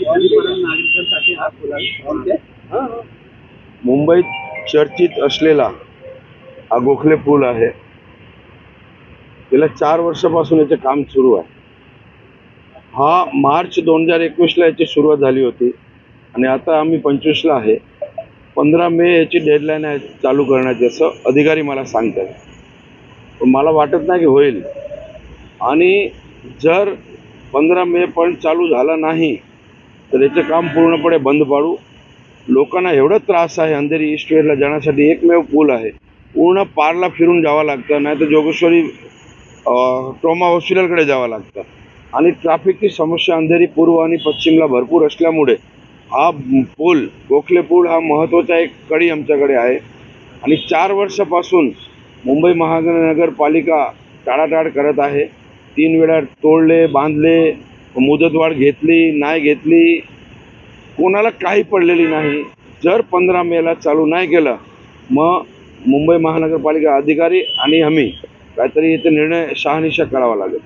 नागरिकांसाठी हा पूल मुंबईत चर्चित असलेला हा गोखले पूल आहे। गेल्या 4 वर्षापासून याचे काम सुरू आहे। हा मार्च 2021 ला याची सुरुवात झाली होती आणि आता आम्ही 25 ला आहे। 15 मे याची डेडलाईन आहे चालू करण्याची, असं अधिकारी मला सांगतात। पण मला वाटत नाही की होईल, आणि जर 15 मे पण चालू झाला नाही तर याचे काम पूर्णपणे बंद पाडू। लोकांना एवढा त्रास आहे, अंधेरी ईस्ट वेस्टला जाण्यासाठी एकमेव पूल आहे, पूर्ण पारला फिरून जावं लागतं, नाही तर जोगेश्वरी ट्रॉमा हॉस्पिटलकडे जावं लागतं। आणि ट्रॅफिकची समस्या अंधेरी पूर्व आणि पश्चिमला भरपूर असल्यामुळे हा पूल, गोखले पूल हा महत्त्वाचा एक कडी आमच्याकडे आहे। आणि 4 वर्षापासून मुंबई महानगरपालिका टाळाटाळ करत आहे। 3 वेळा तोडले, बांधले, मुदतवाढ घेतली, नाही घेतली, कोणाला काही पडलेली नाही। जर 15 मेला चालू नाही केलं मग मुंबई महानगरपालिका अधिकारी आणि आम्ही काहीतरी इथे निर्णय शहानिशा करावा लागेल।